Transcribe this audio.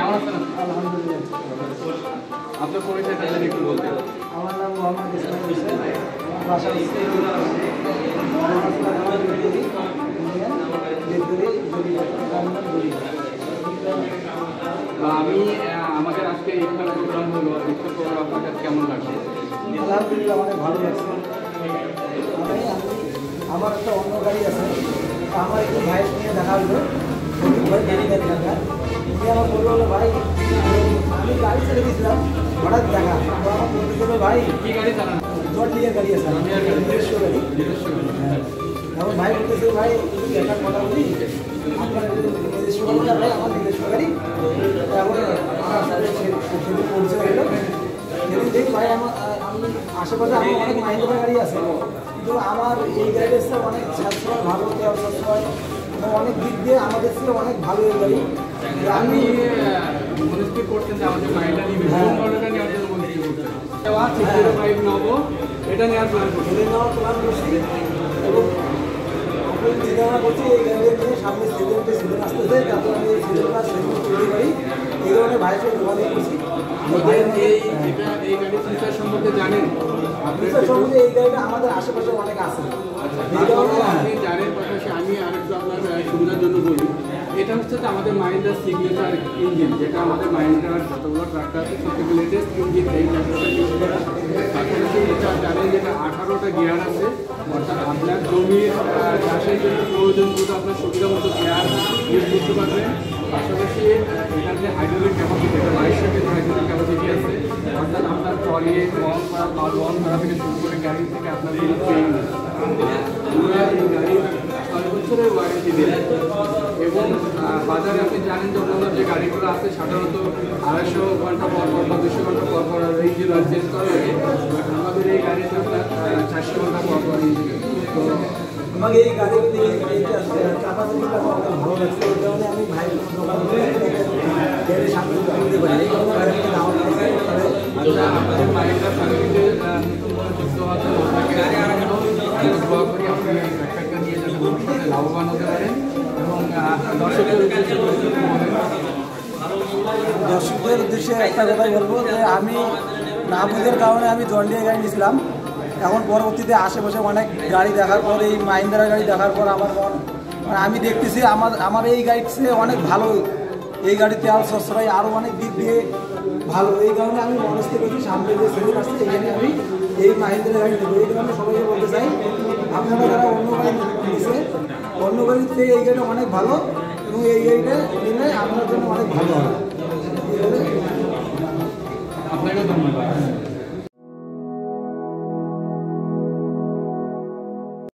কেমন আছেন? আলহামদুলিল্লাহ। আপনার পরিচয়টা যদি একটু বলতেন। আমার নাম মোহাম্মদ ইসলাম হোসেন। আমার বাসা হচ্ছে আমি আমাদের আজকে ইফতার প্রোগ্রাম হলো, ইফতার প্রোগ্রাম আপনার কাছে কেমন লাগছে? আলহামদুলিল্লাহ অনেক ভালো লাগছে। আমার একটা অন্য গাড়ি আছে, আমার একটু ভাইয়ের সঙ্গে দেখা হলো, ভাই গাড়ি গাড়ি দেখা উনি আমার বললো হলো ভাই আমি গাড়ি ছেড়ে দিয়েছিলাম, হঠাৎ দেখা তো আমার বলতে গেলো ভাই কি গাড়ি চালান? জটিয়ার গাড়ি আছে, নিজস্ব গাড়ি। হ্যাঁ, আমার ভাই বলতেছে ভাই একটা কথা বলি, আপনার নিজস্ব গাড়ি না ভাই, আমার নিজস্ব গাড়ি। তারপরে আমার সাথে সেদিন পরিচয় হলো, সেদিন দেখি ভাই আমি আশেপাশে আমার অনেক মাহিন্দ্রা গাড়ি আছে, কিন্তু আমার এই গাড়িটা হচ্ছে অনেক সাশ্রয়, ভালো তেল সাশ্রয় এবং অনেক দিক দিয়ে আমাদের ছিল অনেক ভালো এই গাড়ি। আমি মনস্থির করতেন যে আমাদের মাইন্ডটা নিবে, কোন মডেলটা নেওয়ার জন্য মনস্থির করতেন? 605 নবো এটা নেওয়ার প্ল্যান করছি। এটা নেওয়ার প্ল্যান করছি এবং আমি চিন্তাভাবনা করছি এই গাড়ি নিয়ে সামনে সিজন আসতেছে, তারপর আমি এই সিজনটা সেজন্য তৈরি করি, এই কারণে ভাইয়ের সঙ্গে যোগাযোগ করছি। ভাই এই গাড়ির ফিচার সম্পর্কে জানেন? ফিচার সম্বন্ধে এই গাড়িটা আমাদের আশেপাশে অনেক আছে। আপনি জানেন, পাশাপাশি আমি আরেকটু আপনার সুবিধার জন্য বলি, এটা হচ্ছে যে আমাদের মাইন্ডার সিগনেচার ইঞ্জিন, যেটা আমাদের মাইন্ডার যতগুলো ট্রাক্টর আছে সবথেকে লেটেস্ট ইঞ্জিন এই ট্রাক্টরটা ইউজ করা। পাশাপাশি এটা জানেন যেটা 18টা গিয়ার আছে, অর্থাৎ আপনার জমির চাষের জন্য প্রয়োজনগুলো আপনার সুবিধা মতো গিয়ার ইউজ করতে পারবেন। পাশাপাশি এটার যে হাইড্রোলিক ক্যাপাসিটি, এটা 2200 কেজি হাইড্রোলিক ক্যাপাসিটি আছে, অর্থাৎ আপনার ট্রলি লং করা বা লং ধরা থেকে শুরু করে গাড়ি থেকে আপনার কোনো ট্রেন এই গাড়ির 6 বছরের ওয়ারেন্টি দেবে। এবং বাজারে আপনি জানেন যে অন্যান্য যে গাড়িগুলো আছে সাধারণত 250 ঘন্টা পর পর বা 200 ঘন্টা পর পর ইঞ্জিন অয়েল চেঞ্জ করা লাগে, আমাদের এই গাড়িতে আপনার 400 ঘন্টা পর পর ইঞ্জিন। তো আমাকে এই গাড়ি ক্যাপাসিটিটা ভালো লাগছে, ওই কারণে আমি ভাই গাড়ির সামনে তুলতে পারি, এই কারণে ভাইয়ের দাওয়া আমাদের মাইন্ডটা ফ্যামিলিতে যুক্ত হওয়ার আপনাকে দোয়া করি, আপনি একটা নিয়ে যাতে ভবিষ্যতে লাভবান হতে পারেন এবং দর্শকদের উদ্দেশ্যে দর্শকদের উদ্দেশ্যে একটা কথাই বলবো যে আমি না বুঝের কারণে আমি জন্ডিয়া গাড়ি নিয়েছিলাম, এখন পরবর্তীতে আশেপাশে অনেক গাড়ি দেখার পর, এই মাহিন্দ্রা গাড়ি দেখার পর আমার মন মানে আমি দেখতেছি আমার এই গাড়ির চেয়ে অনেক ভালো, এই গাড়ি তেল সাশ্রয় আরও অনেক দিক দিয়ে ভালো, এই কারণে আমি মনস্থির করছি সামনে যে সিজন আসছে এখানে আমি এই মাহিন্দ্রা গাড়ি নেবো। এই কারণে সবাইকে বলতে চাই আপনারা যারা অন্য গাড়ি নিচ্ছে, অন্য গাড়ির থেকে এই গাড়িটা অনেক ভালো এবং এই গাড়িটা নিলে আপনার জন্য অনেক ভালো হবে। আপনাকে ধন্যবাদ।